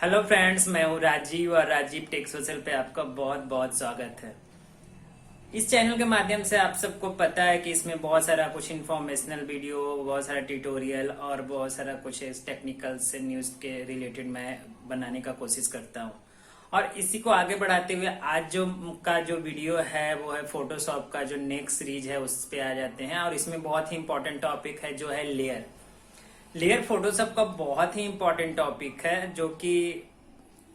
Hello friends, मैं हूँ राजीव और राजीव टेक सोशल पे आपका बहुत बहुत स्वागत है। इस चैनल के माध्यम से आप सबको पता है कि इसमें बहुत सारा कुछ इन्फॉर्मेशनल वीडियो, बहुत सारा ट्यूटोरियल और बहुत सारा कुछ टेक्निकल से न्यूज के रिलेटेड मैं बनाने का कोशिश करता हूँ। और इसी को आगे बढ़ाते हुए आज जो वीडियो है वो है फोटोशॉप का जो नेक्स्ट सीरीज है उस पे आ जाते हैं। और इसमें बहुत ही इंपॉर्टेंट टॉपिक है जो है लेयर। लेयर फोटोशॉप का बहुत ही इंपॉर्टेंट टॉपिक है जो कि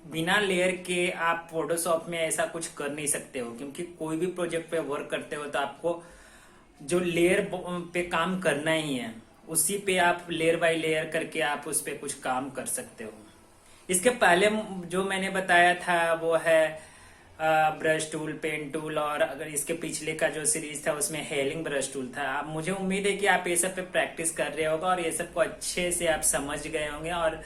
बिना लेयर के आप फोटोशॉप में ऐसा कुछ कर नहीं सकते हो, क्योंकि कोई भी प्रोजेक्ट पे वर्क करते हो तो आपको जो लेयर पे काम करना ही है। उसी पे आप लेयर बाय लेयर करके आप उस पे कुछ काम कर सकते हो। इसके पहले जो मैंने बताया था वो है ब्रश टूल, पेन टूल, और अगर इसके पिछले का जो सीरीज था उसमें हेलिंग ब्रश टूल था। अब मुझे उम्मीद है कि आप ये सब पे प्रैक्टिस कर रहे होगा और ये सब को अच्छे से आप समझ गए होंगे। और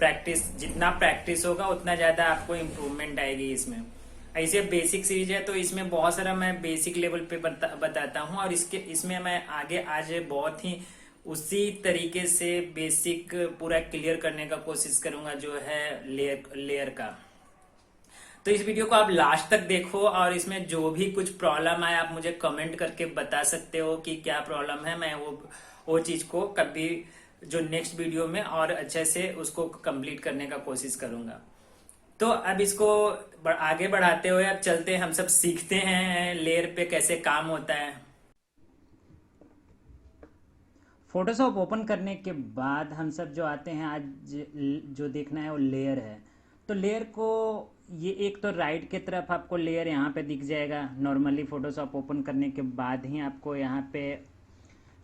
जितना प्रैक्टिस होगा उतना ज्यादा आपको इम्प्रूवमेंट आएगी इसमें। ऐसे बेसिक सीरीज है तो इसमें बहुत सारा मैं बेसिक लेवल पे बताता हूँ, और इसमें मैं आगे आज बहुत ही उसी तरीके से बेसिक पूरा क्लियर करने का कोशिश करूंगा जो है लेयर का। तो इस वीडियो को आप लास्ट तक देखो और इसमें जो भी कुछ प्रॉब्लम आए आप मुझे कमेंट करके बता सकते हो कि क्या प्रॉब्लम है। मैं वो चीज को कभी जो नेक्स्ट वीडियो में और अच्छे से उसको कंप्लीट करने का कोशिश करूंगा। तो अब इसको आगे बढ़ाते हुए अब चलते हैं, हम सब सीखते हैं लेयर पे कैसे काम होता है। फोटोशॉप ओपन करने के बाद हम सब जो आते हैं, आज जो देखना है वो लेयर है। तो लेयर को ये एक तो राइट की तरफ आपको लेयर यहाँ पे दिख जाएगा। नॉर्मली फोटोशॉप ओपन करने के बाद ही आपको यहाँ पे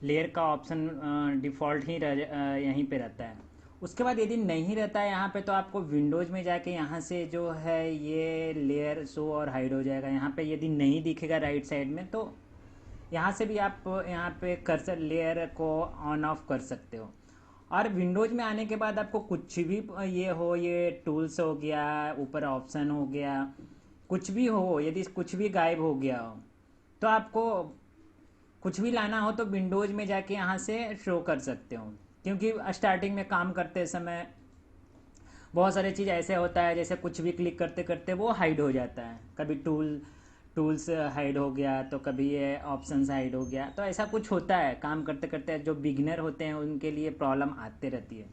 लेयर का ऑप्शन डिफ़ॉल्ट ही यहीं पे रहता है। उसके बाद यदि नहीं रहता है यहाँ पे तो आपको विंडोज में जाके यहाँ से जो है ये लेयर शो और हाइड हो जाएगा। यहाँ पे यदि नहीं दिखेगा राइट साइड में तो यहाँ से भी आप यहाँ पे कर्सर लेयर को ऑन ऑफ कर सकते हो। और विंडोज में आने के बाद आपको कुछ भी ये हो, ये टूल्स हो गया, ऊपर ऑप्शन हो गया, कुछ भी हो, यदि कुछ भी गायब हो गया हो तो आपको कुछ भी लाना हो तो विंडोज में जाके यहाँ से शो कर सकते हो। क्योंकि स्टार्टिंग में काम करते समय बहुत सारे चीज़ ऐसे होता है जैसे कुछ भी क्लिक करते करते वो हाइड हो जाता है। कभी टूल्स हाइड हो गया तो कभी ये ऑप्शंस हाइड हो गया, तो ऐसा कुछ होता है काम करते करते। जो बिगिनर होते हैं उनके लिए प्रॉब्लम आते रहती है।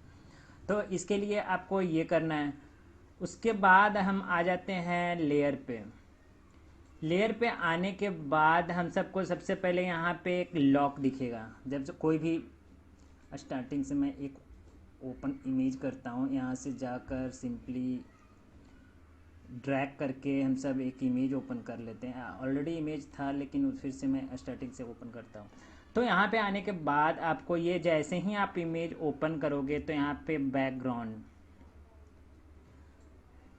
तो इसके लिए आपको ये करना है। उसके बाद हम आ जाते हैं लेयर पे। लेयर पे आने के बाद हम सबको सबसे पहले यहाँ पे एक लॉक दिखेगा। जब से कोई भी स्टार्टिंग से मैं एक ओपन इमेज करता हूँ, यहाँ से जाकर सिंपली ड्रैग करके हम सब एक इमेज ओपन कर लेते हैं। ऑलरेडी इमेज था लेकिन फिर से मैं स्टार्टिंग से ओपन करता हूँ। तो यहाँ पे आने के बाद आपको ये जैसे ही आप इमेज ओपन करोगे तो यहाँ पे बैकग्राउंड,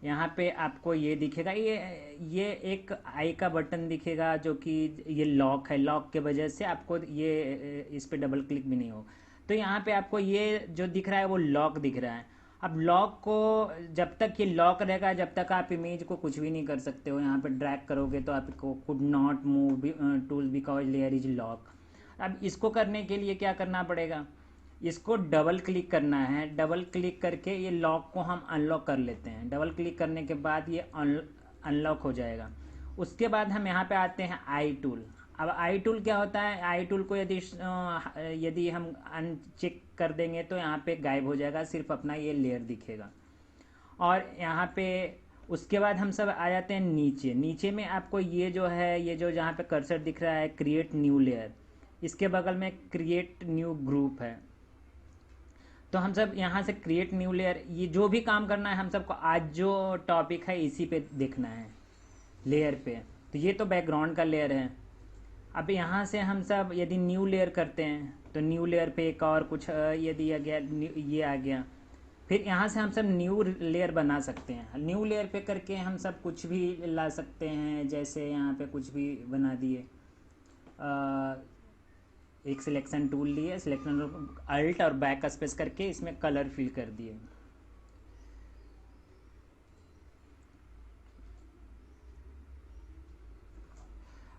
यहाँ पे आपको ये दिखेगा। ये एक आई का बटन दिखेगा जो कि ये लॉक है। लॉक के वजह से आपको ये इस पे डबल क्लिक भी नहीं हो। तो यहाँ पे आपको ये जो दिख रहा है वो लॉक दिख रहा है। अब लॉक को जब तक ये लॉक रहेगा जब तक आप इमेज को कुछ भी नहीं कर सकते हो। यहाँ पे ड्रैग करोगे तो आपको could not move tool because layer is lock. अब इसको करने के लिए क्या करना पड़ेगा, इसको डबल क्लिक करना है। डबल क्लिक करके ये लॉक को हम अनलॉक कर लेते हैं। डबल क्लिक करने के बाद ये अनलॉक हो जाएगा। उसके बाद हम यहाँ पे आते हैं आई टूल। अब आई टूल क्या होता है, आई टूल को यदि हम अनचेक कर देंगे तो यहाँ पे गायब हो जाएगा, सिर्फ अपना ये लेयर दिखेगा। और यहाँ पे उसके बाद हम सब आ जाते हैं नीचे। नीचे में आपको ये जो है, ये जो जहाँ पे कर्सर दिख रहा है क्रिएट न्यू लेयर, इसके बगल में क्रिएट न्यू ग्रुप है। तो हम सब यहाँ से क्रिएट न्यू लेयर, ये जो भी काम करना है हम सबको आज जो टॉपिक है इसी पे देखना है, लेयर पे। तो ये तो बैकग्राउंड का लेयर है। अब यहाँ से हम सब यदि न्यू लेयर करते हैं तो न्यू लेयर पे एक और कुछ यदि आ गया, ये आ गया। फिर यहाँ से हम सब न्यू लेयर बना सकते हैं। न्यू लेयर पे करके हम सब कुछ भी ला सकते हैं, जैसे यहाँ पे कुछ भी बना दिए। एक सिलेक्शन टूल लिए, सिलेक्शन अल्ट और बैक स्पेस करके इसमें कलर फिल कर दिए।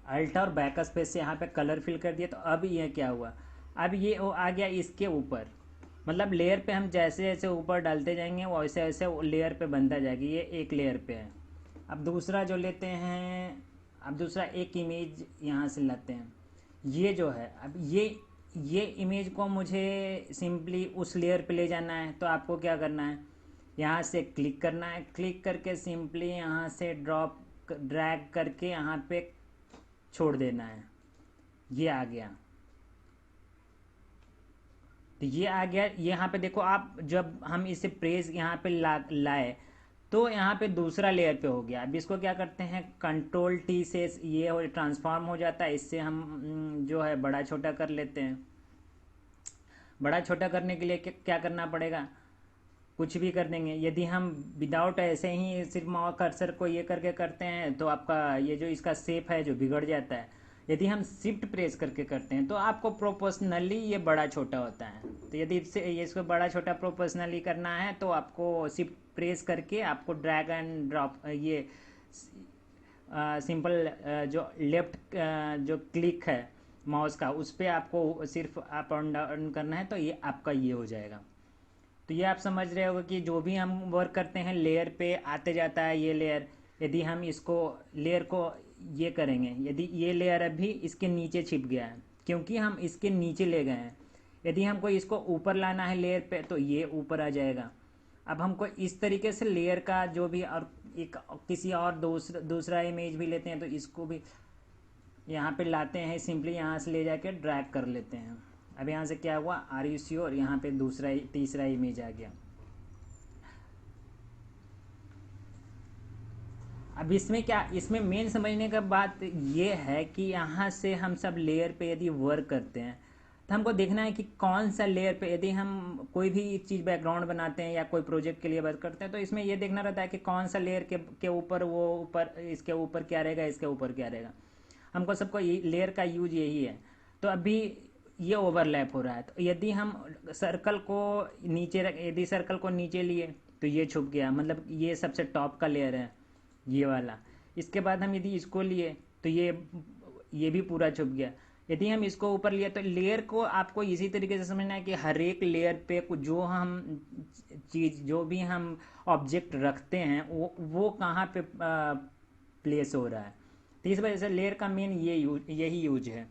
अल्ट और बैक स्पेस से यहाँ पे कलर फिल कर दिए। तो अब ये क्या हुआ, अब ये वो आ गया इसके ऊपर। मतलब लेयर पे हम जैसे जैसे ऊपर डालते जाएंगे वो वैसे वैसे लेयर पे बनता जाएगी। ये एक लेयर पे है। अब दूसरा जो लेते हैं, अब दूसरा एक इमेज यहाँ से लाते हैं। ये जो है, अब ये इमेज को मुझे सिंपली उस लेयर पे ले जाना है। तो आपको क्या करना है, यहाँ से क्लिक करना है, क्लिक करके सिंपली यहाँ से ड्रैग करके यहाँ पे छोड़ देना है। ये आ गया। तो ये आ गया। यहाँ पे देखो आप, जब हम इसे प्रेस यहाँ पे लाए तो यहाँ पे दूसरा लेयर पे हो गया। अब इसको क्या करते हैं, कंट्रोल टी से ये हो ट्रांसफॉर्म हो जाता है। इससे हम जो है बड़ा छोटा कर लेते हैं। बड़ा छोटा करने के लिए क्या करना पड़ेगा, कुछ भी कर देंगे। यदि हम विदाउट ऐसे ही सिर्फ माउस कर्सर को ये करके करते हैं तो आपका ये जो इसका शेप है जो बिगड़ जाता है। यदि हम शिफ्ट प्रेस करके करते हैं तो आपको प्रोपोर्शनली ये बड़ा छोटा होता है। तो यदि इसको बड़ा छोटा प्रोपोर्शनली करना है तो आपको शिफ्ट प्रेस करके आपको ड्रैग एंड ड्रॉप, ये सिंपल जो लेफ्ट जो क्लिक है माउस का, उस पर आपको सिर्फ अप एंड डाउन करना है तो ये आपका ये हो जाएगा। तो ये आप समझ रहे होगे कि जो भी हम वर्क करते हैं लेयर पे आते जाता है ये लेयर। यदि हम इसको लेयर को ये करेंगे, यदि ये लेयर अभी इसके नीचे छिप गया है क्योंकि हम इसके नीचे ले गए हैं। यदि हमको इसको ऊपर लाना है लेयर पे तो ये ऊपर आ जाएगा। अब हमको इस तरीके से लेयर का जो भी, और एक किसी और दूसरा इमेज भी लेते हैं तो इसको भी यहाँ पे लाते हैं, सिंपली यहाँ से ले जाके ड्रैग कर लेते हैं। अब यहाँ से क्या हुआ, आर यू श्योर, यहाँ पे तीसरा इमेज आ गया। अब इसमें क्या, इसमें मेन समझने का बात ये है कि यहाँ से हम सब लेयर पे यदि वर्क करते हैं तो हमको देखना है कि कौन सा लेयर पे, यदि हम कोई भी चीज़ बैकग्राउंड बनाते हैं या कोई प्रोजेक्ट के लिए वर्क करते हैं तो इसमें ये देखना रहता है कि कौन सा लेयर के ऊपर वो ऊपर, इसके ऊपर क्या रहेगा, इसके ऊपर क्या रहेगा। हमको सबको लेयर का यूज यही है। तो अभी ये ओवरलैप हो रहा है। तो यदि हम सर्कल को नीचे यदि सर्कल को नीचे लिए तो ये छुप गया, मतलब ये सबसे टॉप का लेयर है ये वाला। इसके बाद हम यदि इसको लिए तो ये भी पूरा छुप गया। यदि हम इसको ऊपर लिए तो लेयर को आपको इसी तरीके से समझना है कि हर एक लेयर पे जो हम चीज़, जो भी हम ऑब्जेक्ट रखते हैं वो कहाँ पे प्लेस हो रहा है। तो इस वजह से लेयर का मेन यही यूज है।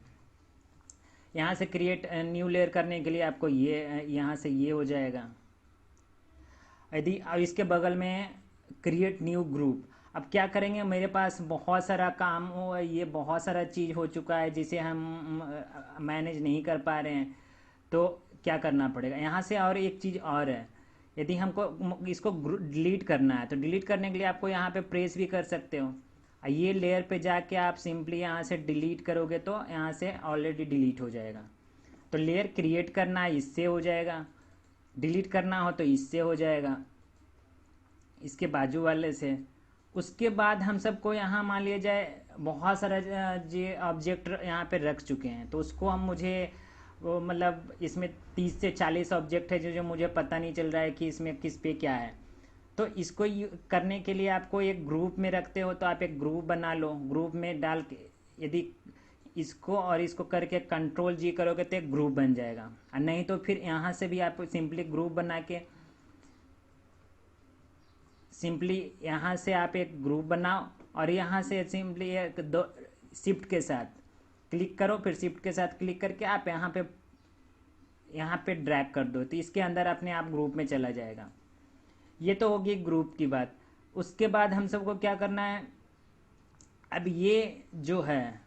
यहाँ से क्रिएट न्यू लेयर करने के लिए आपको ये यहाँ से ये हो जाएगा। यदि अब इसके बगल में क्रिएट न्यू ग्रुप, अब क्या करेंगे, मेरे पास बहुत सारा काम हो, ये बहुत सारा चीज़ हो चुका है जिसे हम मैनेज नहीं कर पा रहे हैं। तो क्या करना पड़ेगा, यहाँ से और एक चीज़ और है। यदि हमको इसको डिलीट करना है तो डिलीट करने के लिए आपको यहाँ पे प्रेस भी कर सकते हो। ये लेयर पे जाके आप सिंपली यहाँ से डिलीट करोगे तो यहाँ से ऑलरेडी डिलीट हो जाएगा। तो लेयर क्रिएट करना है इससे हो जाएगा, डिलीट करना हो तो इससे हो जाएगा, इसके बाजू वाले से। उसके बाद हम सबको यहाँ मान लिया जाए बहुत सारा जो ऑब्जेक्ट यहाँ पे रख चुके हैं तो उसको हम मुझे वो मतलब इसमें 30 से 40 ऑब्जेक्ट है जो मुझे पता नहीं चल रहा है कि इसमें किस पे क्या है। तो इसको करने के लिए आपको एक ग्रुप में रखते हो तो आप एक ग्रुप बना लो। ग्रुप में डाल के यदि इसको और इसको करके कंट्रोल जी करोगे तो एक ग्रुप बन जाएगा। और नहीं तो फिर यहाँ से भी आप सिंपली ग्रुप बना के सिंपली यहाँ से आप एक ग्रुप बनाओ और यहाँ से सिंपली एक दो शिफ्ट के साथ क्लिक करो, फिर शिफ्ट के साथ क्लिक करके आप यहाँ पे ड्रैग कर दो तो इसके अंदर अपने आप ग्रुप में चला जाएगा। ये तो होगी ग्रुप की बात। उसके बाद हम सबको क्या करना है, अब ये जो है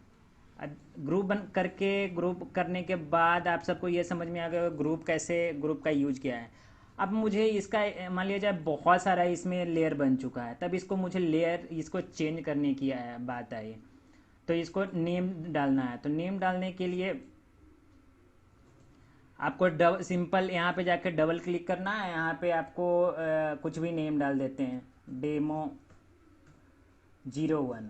ग्रुप बन करके, ग्रुप करने के बाद आप सबको ये समझ में आ गया ग्रुप का यूज क्या है। अब मुझे इसका मान लिया जाए बहुत सारा इसमें लेयर बन चुका है, तब इसको मुझे इसको चेंज करने की बात आई। तो इसको नेम डालना है। तो नेम डालने के लिए आपको सिंपल यहाँ पे जाके डबल क्लिक करना है। यहाँ पे आपको कुछ भी नेम डाल देते हैं, Demo01।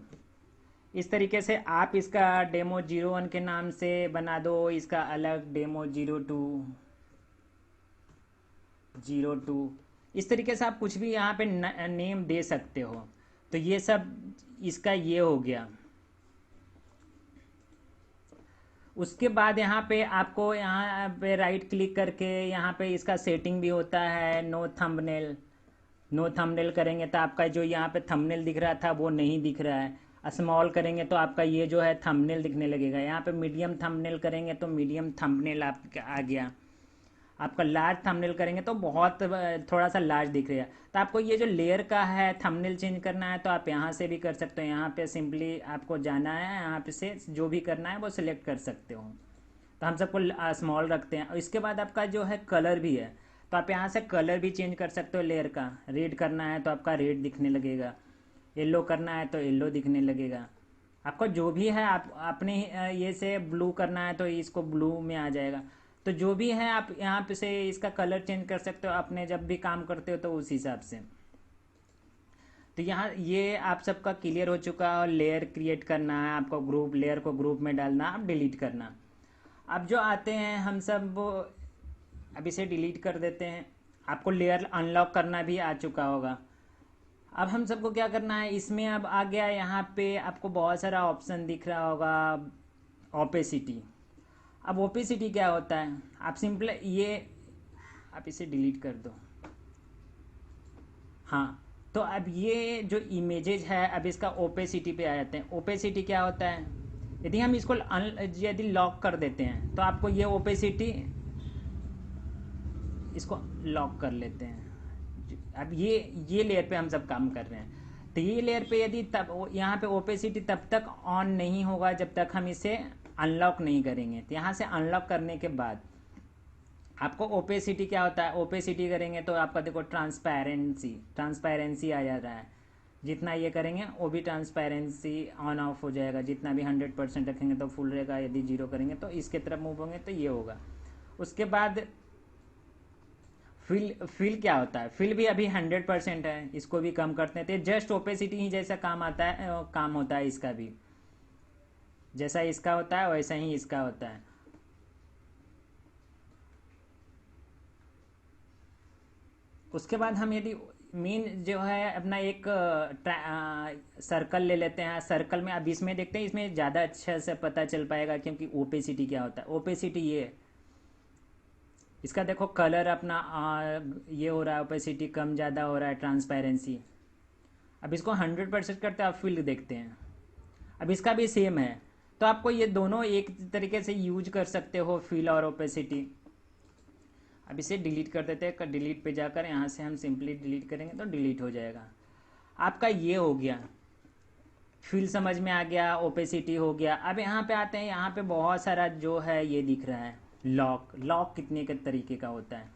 इस तरीके से आप इसका Demo01 के नाम से बना दो, इसका अलग Demo02। इस तरीके से आप कुछ भी यहाँ पे नेम दे सकते हो। तो ये सब इसका ये हो गया। उसके बाद यहाँ पे आपको यहाँ पे राइट क्लिक करके यहाँ पे इसका सेटिंग भी होता है, नो थंबनेल। नो थंबनेल करेंगे तो आपका जो यहाँ पे थंबनेल दिख रहा था वो नहीं दिख रहा है। स्मॉल करेंगे तो आपका ये जो है थंबनेल दिखने लगेगा। यहाँ पे मीडियम थंबनेल करेंगे तो मीडियम थंबनेल आपका आ गया। आपका लार्ज थंबनेल करेंगे तो बहुत थोड़ा सा लार्ज दिख रहा है। तो आपको ये जो लेयर का है थंबनेल चेंज करना है तो आप यहाँ से भी कर सकते हो। यहाँ पे सिंपली आपको जाना है, यहाँ पे से जो भी करना है वो सिलेक्ट कर सकते हो। तो हम सबको स्मॉल रखते हैं। और इसके बाद आपका जो है कलर भी है, तो आप यहाँ से कलर भी चेंज कर सकते हो लेयर का। रेड करना है तो आपका रेड दिखने लगेगा, येलो करना है तो येलो दिखने लगेगा। आपको जो भी है आप अपने ये से ब्लू करना है तो इसको ब्लू में आ जाएगा। तो जो भी है आप यहाँ पे से इसका कलर चेंज कर सकते हो अपने जब भी काम करते हो तो उस हिसाब से। तो यहाँ ये आप सबका क्लियर हो चुका है। और लेयर क्रिएट करना है आपको, ग्रुप लेयर को ग्रुप में डालना, आप डिलीट करना। अब जो आते हैं हम सब वो अब इसे डिलीट कर देते हैं। आपको लेयर अनलॉक करना भी आ चुका होगा। अब हम सबको क्या करना है, इसमें अब आ गया यहाँ पे आपको बहुत सारा ऑप्शन दिख रहा होगा। ओपेसिटी। अब ओपेसिटी क्या होता है, आप सिंपल ये आप इसे डिलीट कर दो। हाँ, तो अब ये जो इमेजेज है अब इसका ओपेसिटी पे आ जाते हैं। ओपेसिटी क्या होता है, यदि हम इसको यदि लॉक कर देते हैं तो आपको ये ओपेसिटी, इसको लॉक कर लेते हैं। अब ये लेयर पे हम सब काम कर रहे हैं। तो ये लेयर पे यदि तब यहाँ पे ओपेसिटी तब तक ऑन नहीं होगा जब तक हम इसे अनलॉक नहीं करेंगे। तो यहाँ से अनलॉक करने के बाद आपको ओपेसिटी क्या होता है, ओपेसिटी करेंगे तो आपका देखो ट्रांसपेरेंसी आ जा रहा है। जितना ये करेंगे वो भी ट्रांसपेरेंसी ऑन ऑफ हो जाएगा। जितना भी 100% रखेंगे तो फुल रहेगा, यदि 0 करेंगे तो इसके तरफ मूव होंगे तो ये होगा। उसके बाद फिल क्या होता है, फिल भी अभी 100% है, इसको भी कम करते हैं। तो जस्ट ओपेसिटी ही जैसा काम आता है, काम होता है इसका भी। जैसा इसका होता है वैसा ही इसका होता है। उसके बाद हम यदि मेन जो है अपना एक सर्कल ले लेते हैं। सर्कल में अब इसमें देखते हैं, इसमें ज़्यादा अच्छा से पता चल पाएगा क्योंकि ओपेसिटी क्या होता है। ओपेसिटी ये इसका देखो कलर अपना ये हो रहा है, ओपेसिटी कम ज़्यादा हो रहा है, ट्रांसपेरेंसी। अब इसको 100% करते हैं, आप फील्ड देखते हैं। अब इसका भी सेम है। तो आपको ये दोनों एक तरीके से यूज कर सकते हो, फील और ओपेसिटी। अब इसे डिलीट कर देते हैं। डिलीट पे जाकर यहाँ से हम सिंपली डिलीट करेंगे तो डिलीट हो जाएगा। आपका ये हो गया, फील समझ में आ गया, ओपेसिटी हो गया। अब यहाँ पे आते हैं, यहाँ पे बहुत सारा जो है ये दिख रहा है लॉक। लॉक कितने के तरीके का होता है,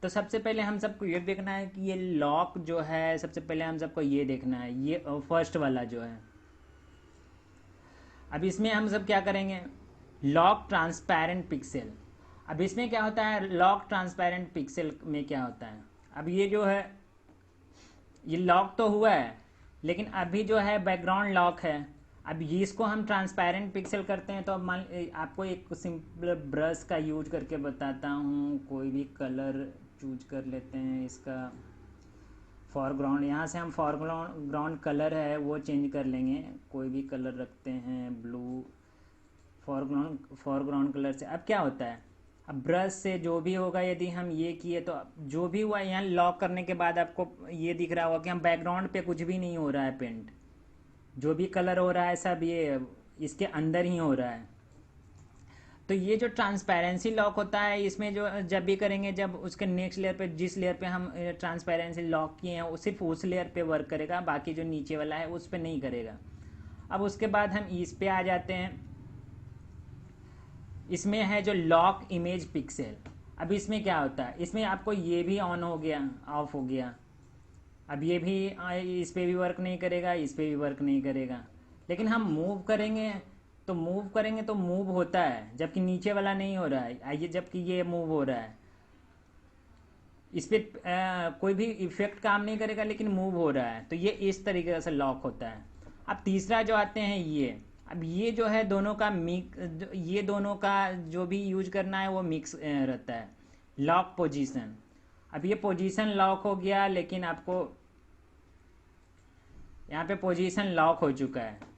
तो सबसे पहले हम सबको ये देखना है कि ये लॉक जो है, सबसे पहले हम सबको ये देखना है, ये फर्स्ट वाला जो है। अब इसमें हम सब क्या करेंगे, लॉक ट्रांसपेरेंट पिक्सल। अब इसमें क्या होता है, लॉक ट्रांसपेरेंट पिक्सल में क्या होता है, अब ये जो है ये लॉक तो हुआ है लेकिन अभी जो है बैकग्राउंड लॉक है। अब ये इसको हम ट्रांसपेरेंट पिक्सल करते हैं तो अब मान आपको एक सिंपल ब्रश का यूज करके बताता हूँ। कोई भी कलर चूज कर लेते हैं, इसका फॉरग्राउंड, यहाँ से हम फॉरग्राउंड कलर है वो चेंज कर लेंगे। कोई भी कलर रखते हैं, ब्लू। फॉरग्राउंड कलर से अब क्या होता है, अब ब्रश से जो भी होगा यदि हम ये किए तो जो भी हुआ, यहाँ लॉक करने के बाद आपको ये दिख रहा होगा कि हम बैकग्राउंड पे कुछ भी नहीं हो रहा है पेंट। जो भी कलर हो रहा है सब ये इसके अंदर ही हो रहा है। तो ये जो ट्रांसपेरेंसी लॉक होता है, इसमें जो जब भी करेंगे, जब उसके नेक्स्ट लेयर पे, जिस लेयर पे हम ट्रांसपेरेंसी लॉक किए हैं वो सिर्फ उस लेयर पे वर्क करेगा, बाकी जो नीचे वाला है उस पे नहीं करेगा। अब उसके बाद हम इस पे आ जाते हैं। इसमें है जो लॉक इमेज पिक्सल। अब इसमें क्या होता है, इसमें आपको ये भी ऑन हो गया, ऑफ हो गया। अब ये भी इस पे भी वर्क नहीं करेगा, इस पे भी वर्क नहीं करेगा। लेकिन हम मूव करेंगे तो मूव होता है, जबकि नीचे वाला नहीं हो रहा है। आइए, जबकि ये मूव हो रहा है, इस पे कोई भी इफेक्ट काम नहीं करेगा लेकिन मूव हो रहा है। तो ये इस तरीके से लॉक होता है। अब तीसरा जो आते हैं ये, अब ये जो है दोनों का मिक्स, ये दोनों का जो भी यूज करना है वो मिक्स रहता है। लॉक पोजीशन, अब ये पोजीशन लॉक हो गया लेकिन आपको यहाँ पे पोजीशन लॉक हो चुका है।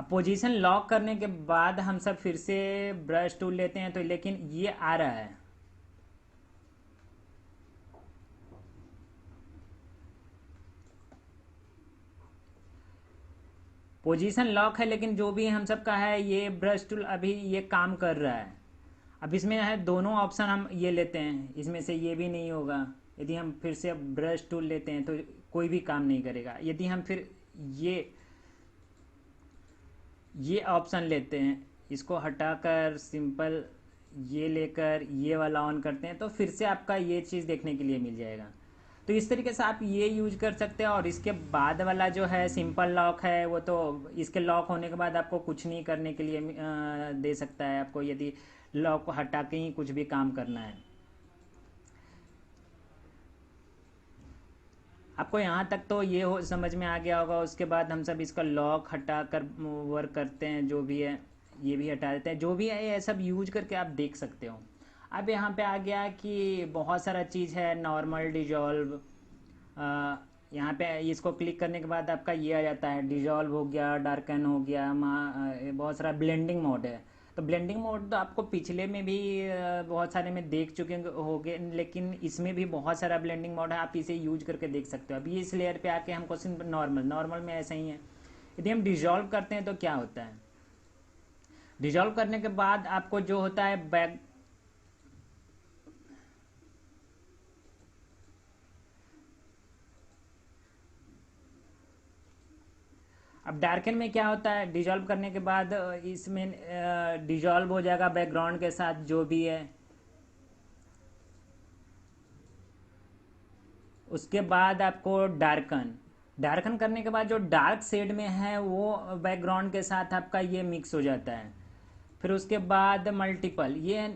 अब पोजीशन लॉक करने के बाद हम सब फिर से ब्रश टूल लेते हैं, तो लेकिन ये आ रहा है। पोजीशन लॉक है, लेकिन जो भी हम सब का है ये ब्रश टूल अभी ये काम कर रहा है। अब इसमें है दोनों ऑप्शन, हम ये लेते हैं, इसमें से ये भी नहीं होगा। यदि हम फिर से ब्रश टूल लेते हैं तो कोई भी काम नहीं करेगा। यदि हम फिर ये ऑप्शन लेते हैं, इसको हटाकर सिंपल ये लेकर ये वाला ऑन करते हैं, तो फिर से आपका ये चीज़ देखने के लिए मिल जाएगा। तो इस तरीके से आप ये यूज कर सकते हैं। और इसके बाद वाला जो है सिंपल लॉक है, वो तो इसके लॉक होने के बाद आपको कुछ नहीं करने के लिए दे सकता है आपको, यदि लॉक को हटा के ही कुछ भी काम करना है। आपको यहाँ तक तो ये हो समझ में आ गया होगा। उसके बाद हम सब इसका लॉक हटा कर वर्क करते हैं, जो भी है ये भी हटा देते हैं, जो भी है ये सब यूज करके आप देख सकते हो। अब यहाँ पे आ गया कि बहुत सारा चीज़ है, नॉर्मल, डिजॉल्व। यहाँ पे इसको क्लिक करने के बाद आपका ये आ जाता है, डिजॉल्व हो गया, डार्कन हो गया, बहुत सारा ब्लेंडिंग मोड है। तो ब्लेंडिंग मोड तो आपको पिछले में भी बहुत सारे में देख चुके होंगे, लेकिन इसमें भी बहुत सारा ब्लेंडिंग मोड है, आप इसे यूज करके देख सकते हो। अभी इस लेयर पे आके हमको सिर्फ नॉर्मल में ऐसा ही है। यदि हम डिजॉल्व करते हैं तो क्या होता है, डिजॉल्व करने के बाद आपको जो होता है बैक, अब डार्कन में क्या होता है, डिजॉल्व करने के बाद इसमें डिजॉल्व हो जाएगा बैकग्राउंड के साथ जो भी है। उसके बाद आपको डार्कन, डार्कन करने के बाद जो डार्क शेड में है वो बैकग्राउंड के साथ आपका ये मिक्स हो जाता है। फिर उसके बाद मल्टीपल, ये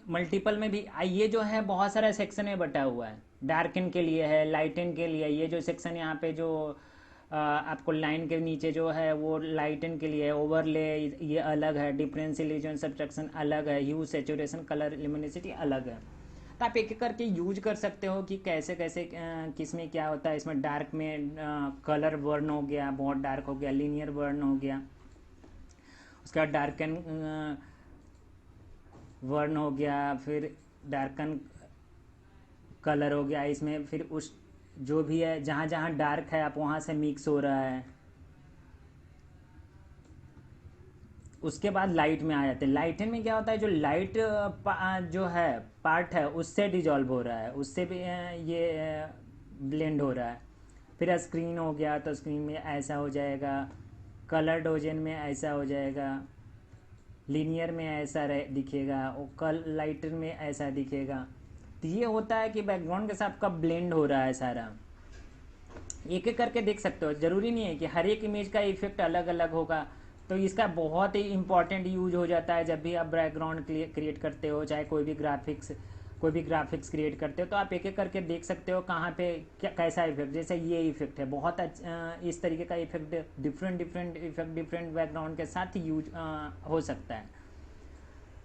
मल्टीपल में भी ये जो है बहुत सारा सेक्शन में बटा हुआ है। डार्कन के लिए है, लाइटन के लिए, ये जो सेक्शन यहाँ पे जो आपको लाइन के नीचे जो है वो लाइटन के लिए है। ओवरले ये अलग है, डिफरेंशियल रीजन सब्ट्रैक्शन अलग है, ह्यू सैचुरेशन कलर लिमिनिसिटी अलग है। तो आप एक एक करके यूज कर सकते हो कि कैसे कैसे किस में क्या होता है। इसमें डार्क में कलर बर्न हो गया, बहुत डार्क हो गया, लीनियर बर्न हो गया, उसके बाद डार्कन वर्न हो गया, फिर डार्कन कलर हो गया। इसमें फिर उस जो भी है जहाँ जहाँ डार्क है आप वहाँ से मिक्स हो रहा है। उसके बाद लाइट में आ जाते हैं। लाइटन में क्या होता है, जो लाइट जो है पार्ट है उससे डिजॉल्व हो रहा है, उससे भी ये ब्लेंड हो रहा है। फिर स्क्रीन हो गया तो स्क्रीन में ऐसा हो जाएगा, कलर डोजन में ऐसा हो जाएगा, लीनियर में ऐसा दिखेगा, और कल लाइटर में ऐसा दिखेगा। तो ये होता है कि बैकग्राउंड के साथ कब ब्लेंड हो रहा है सारा। एक एक करके देख सकते हो, ज़रूरी नहीं है कि हर एक इमेज का इफेक्ट अलग अलग होगा। तो इसका बहुत ही इंपॉर्टेंट यूज हो जाता है जब भी आप बैकग्राउंड क्रिएट करते हो, चाहे कोई भी ग्राफिक्स क्रिएट करते हो, तो आप एक एक करके देख सकते हो कहाँ पे क्या कैसा इफेक्ट। जैसे ये इफेक्ट है बहुत इस तरीके का effect, different different effect different background के साथ यूज हो सकता है।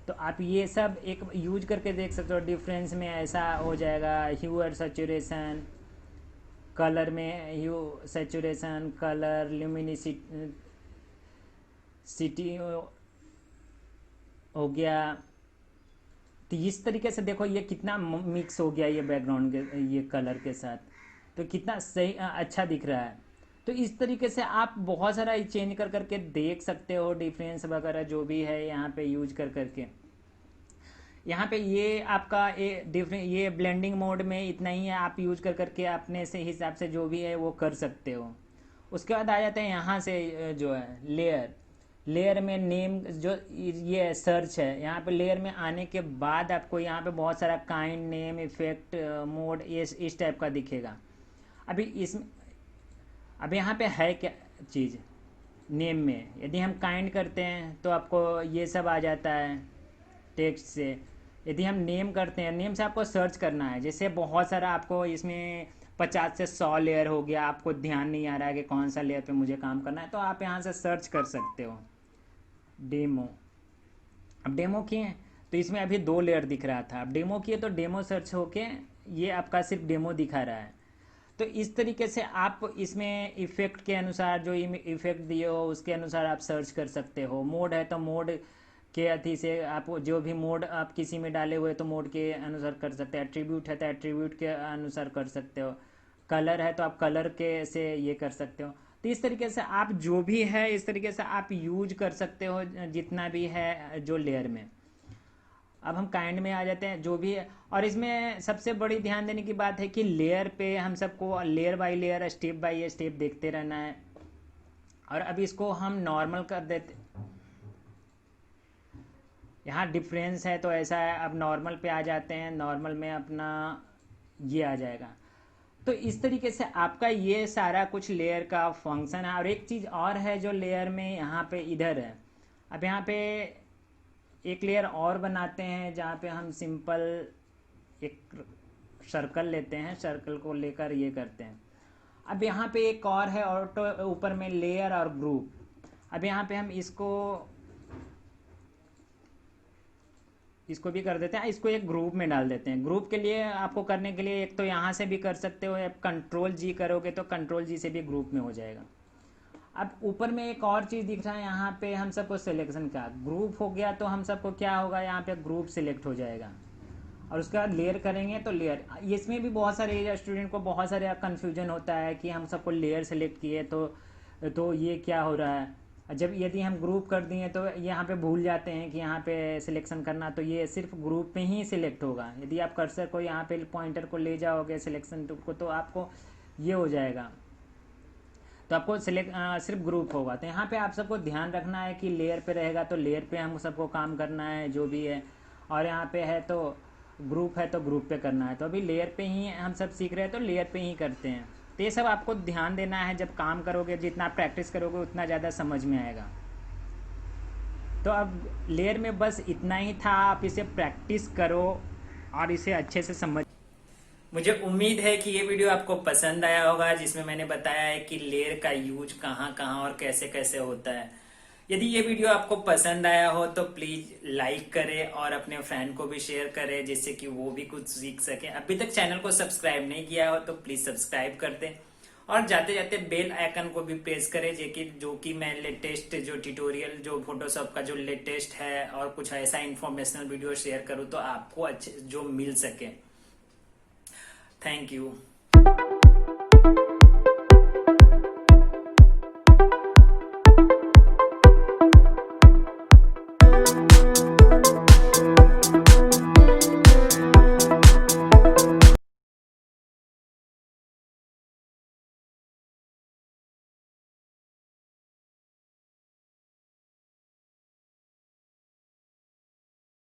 तो आप ये सब एक यूज करके देख सकते हो। डिफरेंस में ऐसा हो जाएगा, ह्यू और सैचुरेशन, कलर में ह्यू सैचुरेशन, कलर सिटी हो गया। तो इस तरीके से देखो ये कितना मिक्स हो गया ये बैकग्राउंड के ये कलर के साथ, तो कितना सही अच्छा दिख रहा है। तो इस तरीके से आप बहुत सारा चेंज कर करके देख सकते हो, डिफरेंस वगैरह जो भी है यहाँ पे यूज कर करके। यहाँ पे ये आपका ये ब्लेंडिंग मोड में इतना ही है, आप यूज कर करके अपने से हिसाब से जो भी है वो कर सकते हो। उसके बाद आ जाते हैं यहाँ से जो है लेयर, लेयर में नेम जो ये सर्च है, यहाँ पे लेयर में आने के बाद आपको यहाँ पे बहुत सारा काइंड, नेम, इफेक्ट, मोड, ये इस टाइप का दिखेगा। अभी इसमें अब यहाँ पे है क्या चीज़, नेम में यदि हम काइंड करते हैं तो आपको ये सब आ जाता है टेक्स्ट से। यदि हम नेम करते हैं, नेम से आपको सर्च करना है, जैसे बहुत सारा आपको इसमें 50 से 100 लेयर हो गया, आपको ध्यान नहीं आ रहा है कि कौन सा लेयर पे मुझे काम करना है, तो आप यहाँ से सर्च कर सकते हो डेमो। अब डेमो किए तो इसमें अभी 2 लेयर दिख रहा था, अब डेमो किए तो डेमो सर्च होके ये आपका सिर्फ डेमो दिखा रहा है। तो इस तरीके से आप इसमें इफेक्ट के अनुसार जो इफेक्ट दिए हो उसके अनुसार आप सर्च कर सकते हो। मोड है तो मोड के अथी से आप जो भी मोड आप किसी में डाले हुए तो मोड के अनुसार कर सकते हैं। एट्रीब्यूट है तो एट्रीब्यूट के अनुसार कर सकते हो। कलर है तो आप कलर के से ये कर सकते हो। तो इस तरीके से आप जो भी है इस तरीके से आप यूज कर सकते हो जितना भी है जो लेयर में। अब हम काइंड में आ जाते हैं जो भी है। और इसमें सबसे बड़ी ध्यान देने की बात है कि लेयर पे हम सबको layer by layer step by step देखते रहना है। और अब इसको हम नॉर्मल कर देते, यहाँ डिफरेंस है तो ऐसा है। अब नॉर्मल पे आ जाते हैं, नॉर्मल में अपना ये आ जाएगा। तो इस तरीके से आपका ये सारा कुछ लेयर का फंक्शन है। और एक चीज़ और है जो लेयर में यहाँ पे इधर है। अब यहाँ पे एक लेयर और बनाते हैं जहाँ पे हम सिंपल एक सर्कल लेते हैं, सर्कल को लेकर ये करते हैं। अब यहाँ पे एक और है ऑटो ऊपर में लेयर और ग्रुप। अब यहाँ पे हम इसको भी कर देते हैं, इसको एक ग्रुप में डाल देते हैं। ग्रुप के लिए आपको करने के लिए एक तो यहाँ से भी कर सकते हो, कंट्रोल जी करोगे तो कंट्रोल जी से भी ग्रुप में हो जाएगा। अब ऊपर में एक और चीज़ दिख रहा है यहाँ पे हम सबको सिलेक्शन का ग्रुप हो गया तो हम सबको क्या होगा, यहाँ पे ग्रुप सिलेक्ट हो जाएगा। और उसके बाद लेयर करेंगे तो लेयर, इसमें भी बहुत सारे स्टूडेंट को बहुत सारे कन्फ्यूजन होता है कि हम सबको लेयर सेलेक्ट किए तो ये क्या हो रहा है। जब यदि हम ग्रुप कर दिए तो यहाँ पे भूल जाते हैं कि यहाँ पे सिलेक्शन करना, तो ये सिर्फ ग्रुप में ही सिलेक्ट होगा। यदि आप कर्सर को यहाँ पे पॉइंटर को ले जाओगे सिलेक्शन को तो आपको ये हो जाएगा, तो आपको सिर्फ ग्रुप होगा। तो यहाँ पे आप सबको ध्यान रखना है कि लेयर पे रहेगा तो लेयर पे हम सबको काम करना है जो भी है, और यहाँ पे है तो ग्रुप है तो ग्रुप पे करना है। तो अभी लेयर पे ही हम सब सीख रहे हैं तो लेयर पे ही करते हैं। तो ये सब आपको ध्यान देना है, जब काम करोगे जितना आप प्रैक्टिस करोगे उतना ज़्यादा समझ में आएगा। तो अब लेयर में बस इतना ही था, आप इसे प्रैक्टिस करो और इसे अच्छे से समझ। मुझे उम्मीद है कि ये वीडियो आपको पसंद आया होगा, जिसमें मैंने बताया है कि लेयर का यूज कहाँ कहाँ और कैसे कैसे होता है। यदि ये वीडियो आपको पसंद आया हो तो प्लीज लाइक करें और अपने फ्रेंड को भी शेयर करें, जिससे कि वो भी कुछ सीख सके। अभी तक चैनल को सब्सक्राइब नहीं किया हो तो प्लीज सब्सक्राइब कर दें, और जाते जाते बेल आइकन को भी प्रेस करें जो कि मैं लेटेस्ट जो ट्यूटोरियल जो फोटोशॉप का जो लेटेस्ट है और कुछ ऐसा इंफॉर्मेशनल वीडियो शेयर करूँ तो आपको अच्छे जो मिल सके। Thank you.